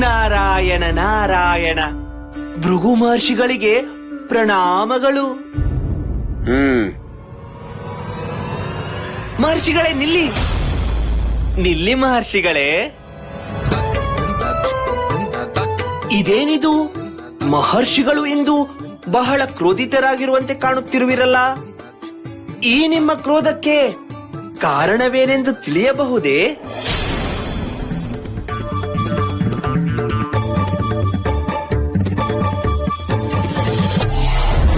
ನಾರಾಯಣ ನಾರಾಯಣ. ಭೃಗು ಮಹರ್ಷಿಗಳಿಗೆ ಪ್ರಣಾಮಗಳು. ಮಹರ್ಷಿಗಳೇ ನಿಲ್ಲಿ, ನಿಲ್ಲಿ ಮಹರ್ಷಿಗಳೇ. ಇದೇನಿದು? ಮಹರ್ಷಿಗಳು ಇಂದು ಬಹಳ ಕ್ರೋಧಿತರಾಗಿರುವಂತೆ ಕಾಣುತ್ತಿರುವಿರಲ್ಲ. ಈ ನಿಮ್ಮ ಕ್ರೋಧಕ್ಕೆ ಕಾರಣವೇನೆಂದು ತಿಳಿಯಬಹುದೇ?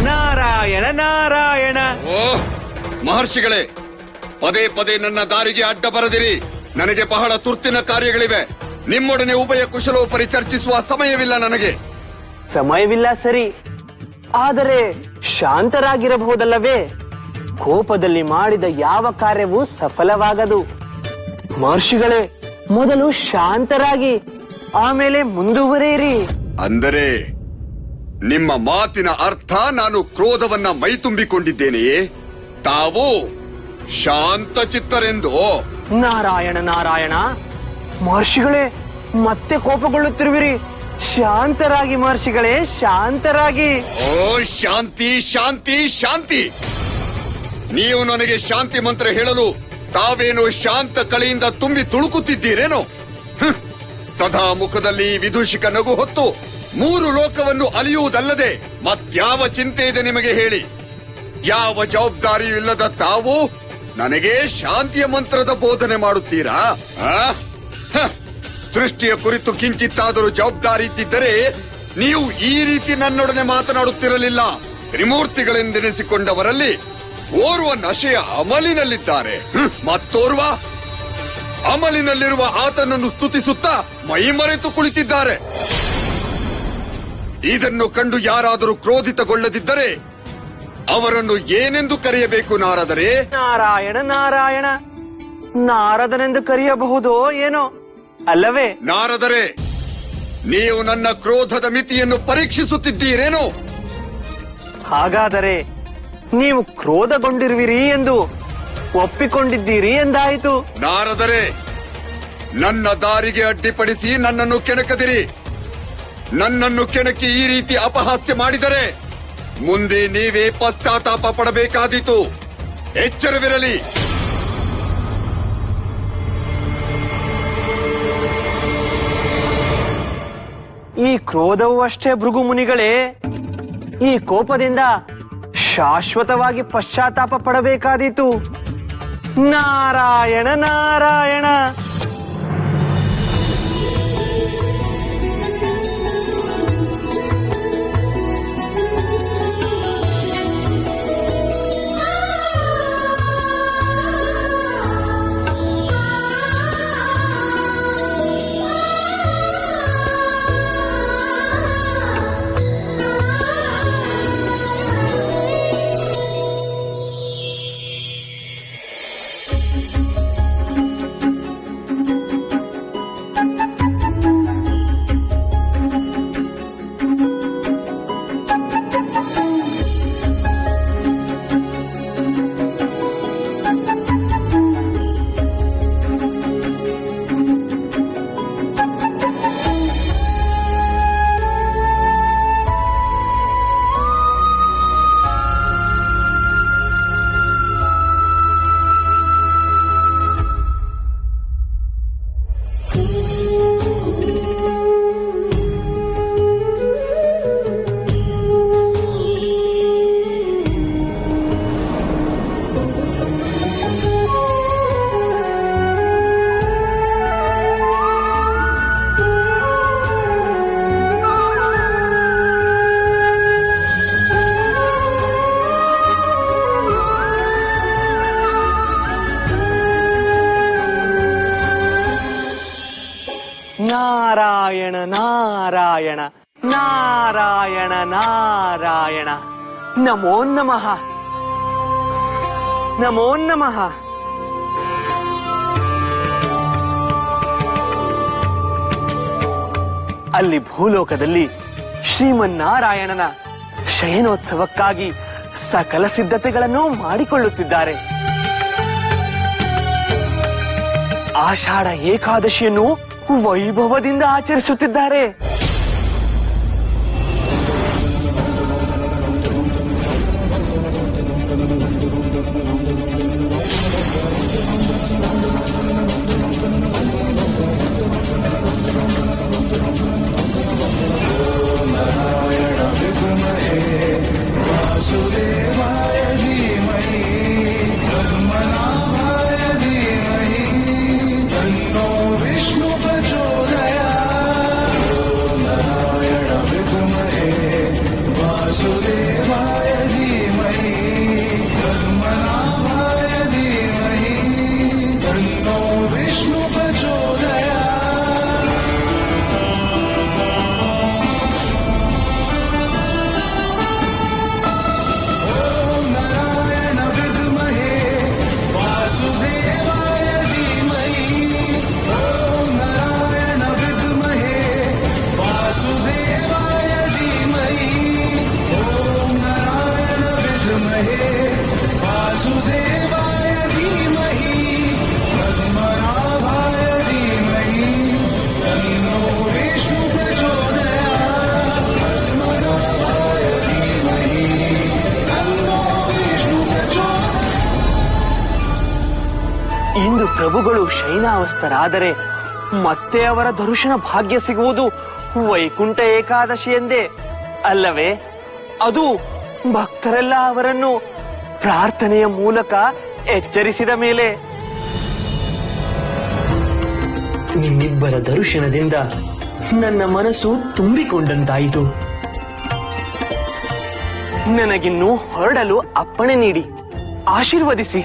ನಾರಾಯಣ ನಾರಾಯಣ. ಓ ಮಹರ್ಷಿಗಳೇ, ಪದೇ ಪದೇ ನನ್ನ ದಾರಿಗೆ ಅಡ್ಡ ಬರದಿರಿ. ನನಗೆ ಬಹಳ ತುರ್ತಿನ ಕಾರ್ಯಗಳಿವೆ. ನಿಮ್ಮೊಡನೆ ಉಭಯ ಕುಶಲೋಪರಿ ಚರ್ಚಿಸುವ ಸಮಯವಿಲ್ಲ ನನಗೆ. ಸಮಯವಿಲ್ಲ ಸರಿ, ಆದರೆ ಶಾಂತರಾಗಿರಬಹುದಲ್ಲವೇ? ಕೋಪದಲ್ಲಿ ಮಾಡಿದ ಯಾವ ಕಾರ್ಯವೂ ಸಫಲವಾಗದು. ಮಹರ್ಷಿಗಳೇ, ಮೊದಲು ಶಾಂತರಾಗಿ ಆಮೇಲೆ ಮುಂದುವರಿಯಿರಿ. ಅಂದರೆ ನಿಮ್ಮ ಮಾತಿನ ಅರ್ಥ ನಾನು ಕ್ರೋಧವನ್ನ ಮೈತುಂಬಿಕೊಂಡಿದ್ದೇನೆಯೇ? ತಾವು ಶಾಂತ ಚಿತ್ತರೆಂದು? ನಾರಾಯಣ ನಾರಾಯಣ. ಮಹರ್ಷಿಗಳೇ, ಮತ್ತೆ ಕೋಪಗೊಳ್ಳುತ್ತಿರುವಿರಿ. ಶಾಂತರಾಗಿ ಮಹರ್ಷಿಗಳೇ, ಶಾಂತರಾಗಿ. ಓ ಶಾಂತಿ ಶಾಂತಿ ಶಾಂತಿ. ನೀವು ನನಗೆ ಶಾಂತಿ ಮಂತ್ರ ಹೇಳಲು ತಾವೇನು ಶಾಂತ ಕಳೆಯಿಂದ ತುಂಬಿ ತುಳುಕುತ್ತಿದ್ದೀರೇನೋ? ಸದಾ ಮುಖದಲ್ಲಿ ವಿದೂಷಿಕ ನಗು ಹೊತ್ತು 3 ಲೋಕವನ್ನು ಅಲಿಯುವುದಲ್ಲದೆ ಮತ್ಯಾವ ಚಿಂತೆ ಇದೆ ನಿಮಗೆ ಹೇಳಿ? ಯಾವ ಜವಾಬ್ದಾರಿಯೂ ಇಲ್ಲದ ತಾವು ನನಗೆ ಶಾಂತಿಯ ಮಂತ್ರದ ಬೋಧನೆ ಮಾಡುತ್ತೀರಾ? ಸೃಷ್ಟಿಯ ಕುರಿತು ಕಿಂಚಿತ್ತಾದರೂ ಜವಾಬ್ದಾರಿ ಇದ್ದಿದ್ದರೆ ನೀವು ಈ ರೀತಿ ನನ್ನೊಡನೆ ಮಾತನಾಡುತ್ತಿರಲಿಲ್ಲ. ತ್ರಿಮೂರ್ತಿಗಳೆಂದೆನಿಸಿಕೊಂಡವರಲ್ಲಿ ಓರ್ವ ನಶೆಯ ಅಮಲಿನಲ್ಲಿದ್ದಾರೆ, ಮತ್ತೋರ್ವ ಅಮಲಿನಲ್ಲಿರುವ ಆತನನ್ನು ಸ್ತುತಿಸುತ್ತಾ ಮೈಮರೆತು ಕುಳಿತಿದ್ದಾರೆ. ಇದನ್ನು ಕಂಡು ಯಾರಾದರೂ ಕ್ರೋಧಿತಗೊಳ್ಳದಿದ್ದರೆ ಅವರನ್ನು ಏನೆಂದು ಕರೆಯಬೇಕು ನಾರದರೆ? ನಾರಾಯಣ ನಾರಾಯಣ. ನಾರದನೆಂದು ಕರೆಯಬಹುದೋ ಏನೋ ಅಲ್ಲವೇ? ನಾರದರೆ, ನೀವು ನನ್ನ ಕ್ರೋಧದ ಮಿತಿಯನ್ನು ಪರೀಕ್ಷಿಸುತ್ತಿದ್ದೀರೇನೋ? ಹಾಗಾದರೆ ನೀವು ಕ್ರೋಧಗೊಂಡಿರುವಿರಿ ಎಂದು ಒಪ್ಪಿಕೊಂಡಿದ್ದೀರಿ ಎಂದಾಯಿತು. ನಾರದರೆ, ನನ್ನ ದಾರಿಗೆ ಅಡ್ಡಿಪಡಿಸಿ ನನ್ನನ್ನು ಕೆಣಕದಿರಿ. ನನ್ನನ್ನು ಕೆಣಕಿ ಈ ರೀತಿ ಅಪಹಾಸ್ಯ ಮಾಡಿದರೆ ಮುಂದೆ ನೀವೇ ಪಶ್ಚಾತ್ತಾಪ ಪಡಬೇಕಾದೀತು. ಎಚ್ಚರವಿರಲಿ. ಈ ಕ್ರೋಧವೂ ಅಷ್ಟೇ ಭೃಗು ಮುನಿಗಳೇ. ಈ ಕೋಪದಿಂದ ಶಾಶ್ವತವಾಗಿ ಪಶ್ಚಾತ್ತಾಪ ಪಡಬೇಕಾದೀತು. ನಾರಾಯಣ ನಾರಾಯಣ. ನಾರಾಯಣ ನಾರಾಯಣ ನಾರಾಯಣ ನಾರಾಯಣ. ನಮೋ ನಮಃ ನಮೋ ನಮಃ. ಅಲ್ಲಿ ಭೂಲೋಕದಲ್ಲಿ ಶ್ರೀಮನ್ನಾರಾಯಣನ ಶಯನೋತ್ಸವಕ್ಕಾಗಿ ಸಕಲ ಸಿದ್ಧತೆಗಳನ್ನು ಮಾಡಿಕೊಳ್ಳುತ್ತಿದ್ದಾರೆ. ಆಷಾಢ ಏಕಾದಶಿಯನ್ನು ವೈಭವದಿಂದ ಆಚರಿಸುತ್ತಿದ್ದಾರೆ. ಇಂದು ಪ್ರಭುಗಳು ಶಯನಾವಸ್ಥರಾದರೆ ಮತ್ತೆ ಅವರ ದರ್ಶನ ಭಾಗ್ಯ ಸಿಗುವುದು ವೈಕುಂಠ ಏಕಾದಶಿ ಎಂದೇ ಅಲ್ಲವೇ? ಅದು ಭಕ್ತರೆಲ್ಲ ಅವರನ್ನು ಪ್ರಾರ್ಥನೆಯ ಮೂಲಕ ಎಚ್ಚರಿಸಿದ ಮೇಲೆ. ನಿಮ್ಮಿಬ್ಬರ ದರ್ಶನದಿಂದ ನನ್ನ ಮನಸ್ಸು ತುಂಬಿಕೊಂಡಂತಾಯಿತು. ನನಗಿನ್ನು ಹೊರಡಲು ಅಪ್ಪಣೆ ನೀಡಿ, ಆಶೀರ್ವದಿಸಿ.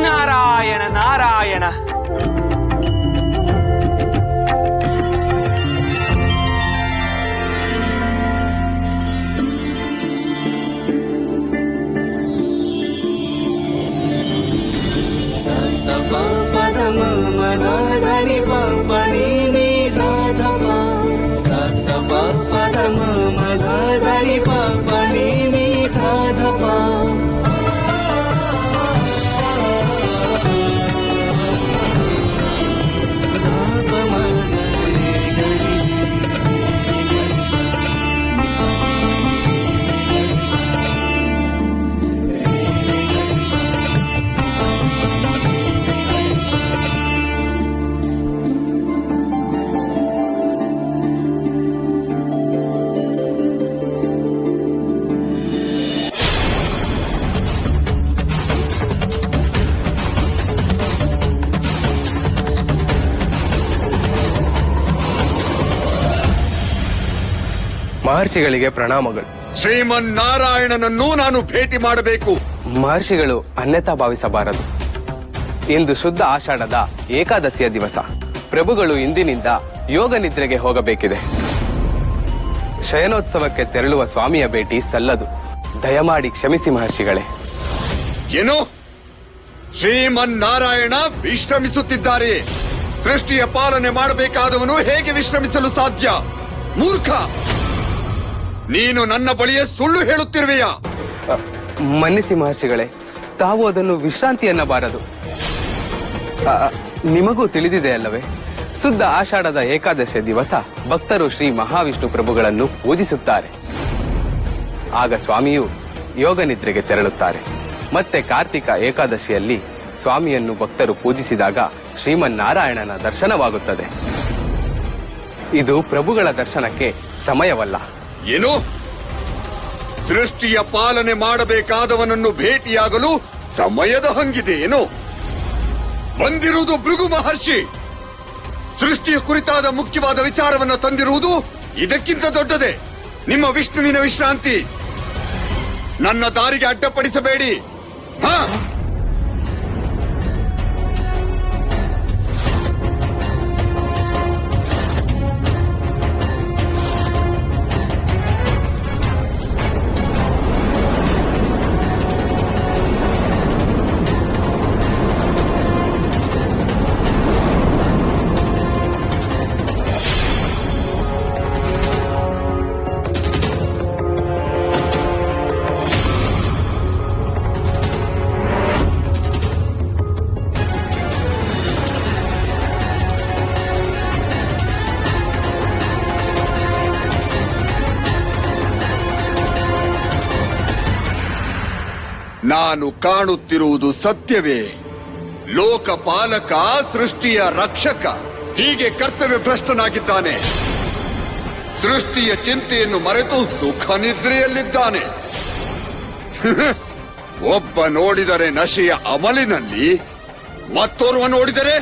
ನಾರಾಯಣ ನಾರಾಯಣ. ಮಹರ್ಷಿಗಳಿಗೆ ಪ್ರಣಾಮಗಳು. ಶ್ರೀಮನ್ನಾರಾಯಣನನ್ನು ನಾನು ಭೇಟಿ ಮಾಡಬೇಕು. ಮಹರ್ಷಿಗಳು ಅನ್ಯತಾ ಭಾವಿಸಬಾರದು. ಇಂದು ಶುದ್ಧ ಆಷಾಢದ ಏಕಾದಶಿಯ ದಿವಸ. ಪ್ರಭುಗಳು ಇಂದಿನಿಂದ ಯೋಗ ನಿದ್ರೆಗೆ ಹೋಗಬೇಕಿದೆ. ಶಯನೋತ್ಸವಕ್ಕೆ ತೆರಳುವ ಸ್ವಾಮಿಯ ಭೇಟಿ ಸಲ್ಲದು. ದಯಮಾಡಿ ಕ್ಷಮಿಸಿ ಮಹರ್ಷಿಗಳೇ. ಏನು? ಶ್ರೀಮನ್ನಾರಾಯಣ ವಿಶ್ರಮಿಸುತ್ತಿದ್ದಾರೆ. ಸೃಷ್ಟಿಯ ಪಾಲನೆ ಮಾಡಬೇಕಾದವನು ಹೇಗೆ ವಿಶ್ರಮಿಸಲು ಸಾಧ್ಯ? ಮೂರ್ಖ, ನೀನು ನನ್ನ ಬಳಿಯೇ ಸುಳ್ಳು ಹೇಳುತ್ತಿರುವೆಯಾ? ಮನ್ನಿಸಿ ಮಹರ್ಷಿಗಳೇ, ತಾವು ಅದನ್ನು ವಿಶ್ರಾಂತಿ ಎನ್ನಬಾರದು. ನಿಮಗೂ ತಿಳಿದಿದೆ ಅಲ್ಲವೇ, ಶುದ್ಧ ಆಷಾಢದ ಏಕಾದಶಿಯ ದಿವಸ ಭಕ್ತರು ಶ್ರೀ ಮಹಾವಿಷ್ಣು ಪ್ರಭುಗಳನ್ನು ಪೂಜಿಸುತ್ತಾರೆ. ಆಗ ಸ್ವಾಮಿಯು ಯೋಗ ನಿದ್ರೆಗೆ ತೆರಳುತ್ತಾರೆ. ಮತ್ತೆ ಕಾರ್ತಿಕ ಏಕಾದಶಿಯಲ್ಲಿ ಸ್ವಾಮಿಯನ್ನು ಭಕ್ತರು ಪೂಜಿಸಿದಾಗ ಶ್ರೀಮನ್ನಾರಾಯಣನ ದರ್ಶನವಾಗುತ್ತದೆ. ಇದು ಪ್ರಭುಗಳ ದರ್ಶನಕ್ಕೆ ಸಮಯವಲ್ಲ. ಏನು? ಸೃಷ್ಟಿಯ ಪಾಲನೆ ಮಾಡಬೇಕಾದವನನ್ನು ಭೇಟಿಯಾಗಲು ಸಮಯದ ಹಂಗಿದೆ ಏನು? ಬಂದಿರುವುದು ಭೃಗು ಮಹರ್ಷಿ. ಸೃಷ್ಟಿಯ ಕುರಿತಾದ ಮುಖ್ಯವಾದ ವಿಚಾರವನ್ನು ತಂದಿರುವುದು ಇದಕ್ಕಿಂತ ದೊಡ್ಡದೆ. ನಿಮ್ಮ ವಿಷ್ಣುವಿನ ವಿಶ್ರಾಂತಿ ನನ್ನ ದಾರಿಗೆ ಅಡ್ಡಪಡಿಸಬೇಡಿ. ಹಾ, ನಾನು ಕಾಣುತ್ತಿರುವುದು ಸತ್ಯವೇ? ಲೋಕಪಾಲಕ, ಸೃಷ್ಟಿಯ ರಕ್ಷಕ ಹೀಗೆ ಕರ್ತವ್ಯ ಭ್ರಷ್ಟನಾಗಿದ್ದಾನೆ. ಸೃಷ್ಟಿಯ ಚಿಂತೆಯನ್ನು ಮರೆತು ಸುಖ ನಿದ್ರೆಯಲ್ಲಿದ್ದಾನೆ. ಒಬ್ಬ ನೋಡಿದರೆ ನಶೆಯ ಅಮಲಿನಲ್ಲಿ, ಮತ್ತೋರ್ವ ನೋಡಿದರೆ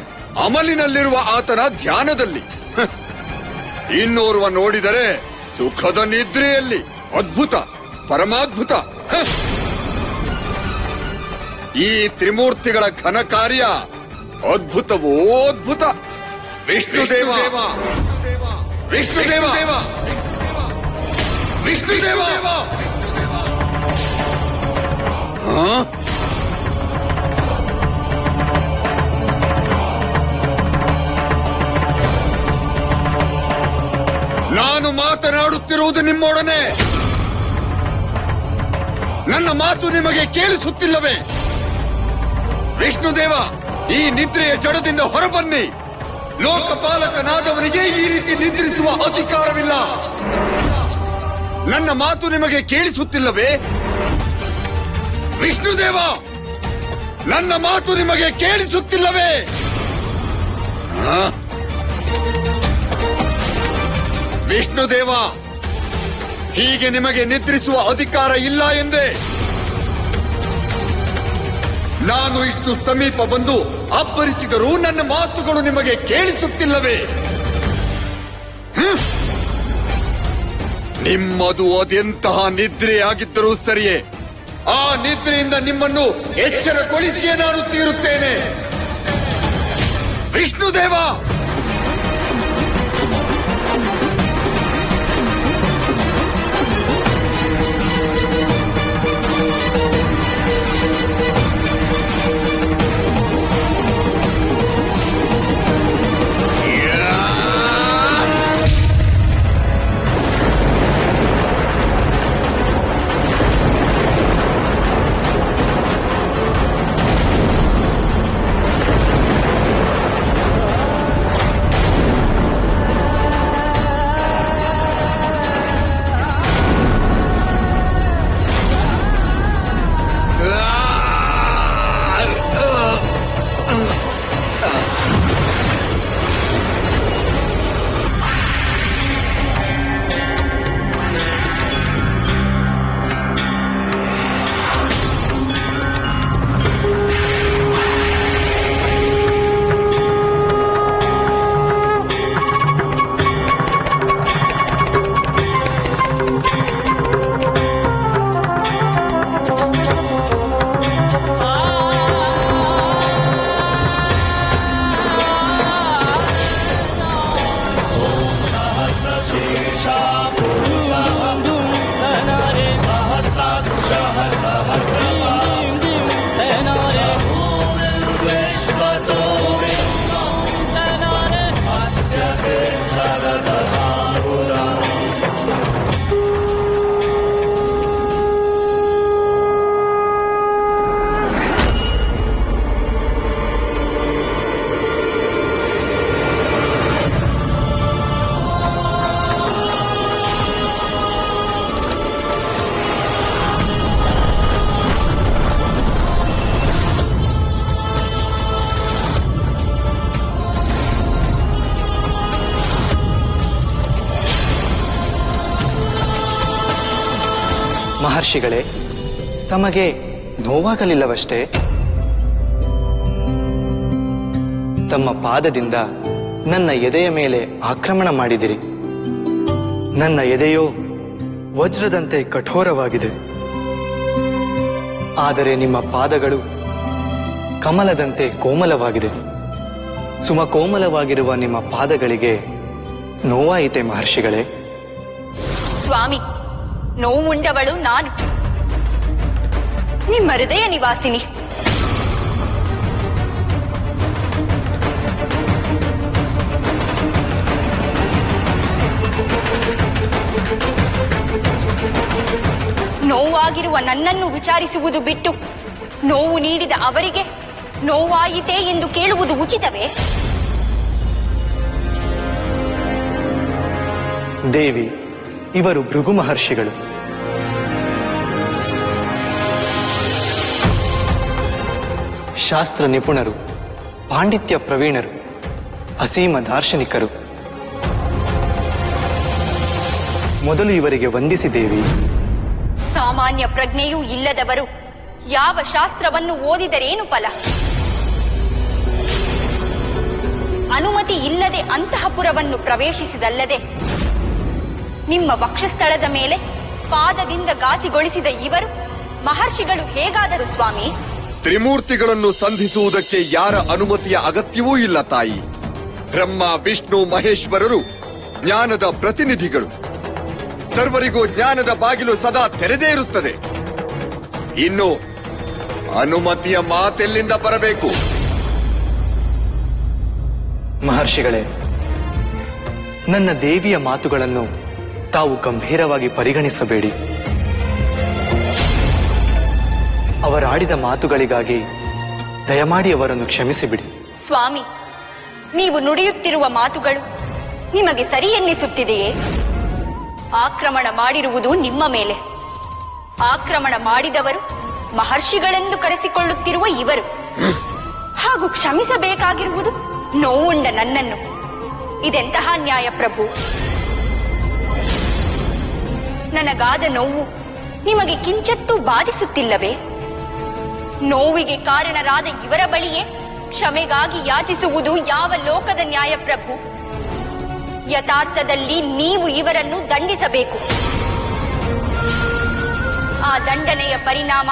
ಅಮಲಿನಲ್ಲಿರುವ ಆತನ ಧ್ಯಾನದಲ್ಲಿ, ಇನ್ನೋರ್ವ ನೋಡಿದರೆ ಸುಖದ ನಿದ್ರೆಯಲ್ಲಿ. ಅದ್ಭುತ, ಪರಮಾದ್ಭುತ. ಈ ತ್ರಿಮೂರ್ತಿಗಳ ಘನ ಕಾರ್ಯ ಅದ್ಭುತವೋ ಅದ್ಭುತ. ವಿಷ್ಣುದೇವ, ವಿಷ್ಣುದೇವ, ವಿಷ್ಣುದೇವ. ನಾನು ಮಾತನಾಡುತ್ತಿರುವುದು ನಿಮ್ಮೊಡನೆ. ನನ್ನ ಮಾತು ನಿಮಗೆ ಕೇಳಿಸುತ್ತಿಲ್ಲವೇ? ವಿಷ್ಣುದೇವ, ಈ ನಿದ್ರೆಯ ಜಡದಿಂದ ಹೊರಬನ್ನಿ. ಲೋಕಪಾಲಕನಾದವನಿಗೆ ಈ ರೀತಿ ನಿದ್ರಿಸುವ ಅಧಿಕಾರವಿಲ್ಲ. ನನ್ನ ಮಾತು ನಿಮಗೆ ಕೇಳಿಸುತ್ತಿಲ್ಲವೇ? ವಿಷ್ಣುದೇವ, ನನ್ನ ಮಾತು ನಿಮಗೆ ಕೇಳಿಸುತ್ತಿಲ್ಲವೇ? ವಿಷ್ಣುದೇವ, ಹೀಗೆ ನಿಮಗೆ ನಿದ್ರಿಸುವ ಅಧಿಕಾರ ಇಲ್ಲ ಎಂದೇ ನಾನು ಇಷ್ಟು ಸಮೀಪ ಬಂದು ಅಬ್ಬರಿಸಿದರೂ ನನ್ನ ಮಾತುಗಳು ನಿಮಗೆ ಕೇಳಿಸುತ್ತಿಲ್ಲವೇ? ನಿಮ್ಮದು ಅದೆಂತಹ ನಿದ್ರೆಯಾಗಿದ್ದರೂ ಸರಿಯೇ, ಆ ನಿದ್ರೆಯಿಂದ ನಿಮ್ಮನ್ನು ಎಚ್ಚರಗೊಳಿಸಿಯೇ ನಾನು ತೀರುತ್ತೇನೆ. ವಿಷ್ಣುದೇವ, ಮಹರ್ಷಿಗಳೇ, ತಮಗೆ ನೋವಾಗಲಿಲ್ಲವಷ್ಟೇ? ತಮ್ಮ ಪಾದದಿಂದ ನನ್ನ ಎದೆಯ ಮೇಲೆ ಆಕ್ರಮಣ ಮಾಡಿದಿರಿ. ನನ್ನ ಎದೆಯೋ ವಜ್ರದಂತೆ ಕಠೋರವಾಗಿದೆ, ಆದರೆ ನಿಮ್ಮ ಪಾದಗಳು ಕಮಲದಂತೆ ಕೋಮಲವಾಗಿದೆ. ಸುಮಕೋಮಲವಾಗಿರುವ ನಿಮ್ಮ ಪಾದಗಳಿಗೆ ನೋವಾಯಿತೆ ಮಹರ್ಷಿಗಳೇ? ಸ್ವಾಮಿ, ನೋವುಂಡವಳು ನಾನು, ನಿಮ್ಮ ಹೃದಯ ನಿವಾಸಿನಿ. ನೋವಾಗಿರುವ ನನ್ನನ್ನು ವಿಚಾರಿಸುವುದು ಬಿಟ್ಟು ನೋವು ನೀಡಿದ ಅವರಿಗೆ ನೋವಾಯಿತೆ ಎಂದು ಕೇಳುವುದು ಉಚಿತವೇ? ದೇವಿ, ಇವರು ಭೃಗು ಮಹರ್ಷಿಗಳು. ಶಾಸ್ತ್ರ ನಿಪುಣರು, ಪಾಂಡಿತ್ಯ ಪ್ರವೀಣರು, ಅಸೀಮ ದಾರ್ಶನಿಕರು. ಮೊದಲು ಇವರಿಗೆ ವಂದಿಸಿದೇವಿ. ಸಾಮಾನ್ಯ ಪ್ರಜ್ಞೆಯೂ ಇಲ್ಲದವರು ಯಾವ ಶಾಸ್ತ್ರವನ್ನು ಓದಿದರೇನು ಫಲ? ಅನುಮತಿ ಇಲ್ಲದೆ ಅಂತಃಪುರವನ್ನು ಪ್ರವೇಶಿಸಿದಲ್ಲದೆ ನಿಮ್ಮ ವಕ್ಷಸ್ಥಳದ ಮೇಲೆ ಪಾದದಿಂದ ಗಾಸಿಗೊಳಿಸಿದ ಇವರು ಮಹರ್ಷಿಗಳು ಹೇಗಾದರು ಸ್ವಾಮಿ? ತ್ರಿಮೂರ್ತಿಗಳನ್ನು ಸಂಧಿಸುವುದಕ್ಕೆ ಯಾರ ಅನುಮತಿಯ ಅಗತ್ಯವೂ ಇಲ್ಲ ತಾಯಿ. ಬ್ರಹ್ಮ, ವಿಷ್ಣು, ಮಹೇಶ್ವರರು ಜ್ಞಾನದ ಪ್ರತಿನಿಧಿಗಳು. ಸರ್ವರಿಗೂ ಜ್ಞಾನದ ಬಾಗಿಲು ಸದಾ ತೆರೆದೇ ಇರುತ್ತದೆ. ಇನ್ನು ಅನುಮತಿಯ ಮಾತೆಲ್ಲಿಂದ ಬರಬೇಕು? ಮಹರ್ಷಿಗಳೇ, ನನ್ನ ದೇವಿಯ ಮಾತುಗಳನ್ನು ತಾವು ಗಂಭೀರವಾಗಿ ಪರಿಗಣಿಸಬೇಡಿ. ಅವರಾಡಿದ ಮಾತುಗಳಿಗಾಗಿ ದಯಮಾಡಿ ಅವರನ್ನು ಕ್ಷಮಿಸಿಬಿಡಿ. ಸ್ವಾಮಿ, ನೀವು ನುಡಿಯುತ್ತಿರುವ ಮಾತುಗಳು ನಿಮಗೆ ಸರಿ ಎನ್ನಿಸುತ್ತಿದೆಯೇ? ಆಕ್ರಮಣ ಮಾಡಿರುವುದು ನಿಮ್ಮ ಮೇಲೆ. ಆಕ್ರಮಣ ಮಾಡಿದವರು ಮಹರ್ಷಿಗಳೆಂದು ಕರೆಸಿಕೊಳ್ಳುತ್ತಿರುವ ಇವರು. ಹಾಗೂ ಕ್ಷಮಿಸಬೇಕಾಗಿರುವುದು ನೋವುಂಡ ನನ್ನನ್ನು. ಇದೆಂತಹ ನ್ಯಾಯ ಪ್ರಭು? ನನಗಾದ ನೋವು ನಿಮಗೆ ಕಿಂಚತ್ತೂ ಬಾಧಿಸುತ್ತಿಲ್ಲವೇ? ನೋವಿಗೆ ಕಾರಣರಾದ ಇವರ ಬಳಿಯೇ ಕ್ಷಮೆಗಾಗಿ ಯಾಚಿಸುವುದು ಯಾವ ಲೋಕದ ನ್ಯಾಯ ಪ್ರಭು? ಯಥಾರ್ಥದಲ್ಲಿ ನೀವು ಇವರನ್ನು ದಂಡಿಸಬೇಕು. ಆ ದಂಡನೆಯ ಪರಿಣಾಮ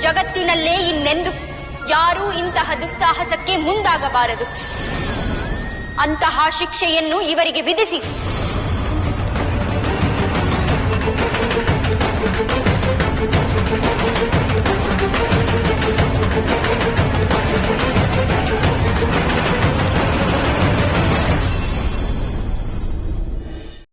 ಜಗತ್ತಿನಲ್ಲೇ ಇನ್ನೆಂದು ಯಾರೂ ಇಂತಹ ದುಸ್ಸಾಹಸಕ್ಕೆ ಮುಂದಾಗಬಾರದು. ಅಂತಹ ಶಿಕ್ಷೆಯನ್ನು ಇವರಿಗೆ ವಿಧಿಸಿ.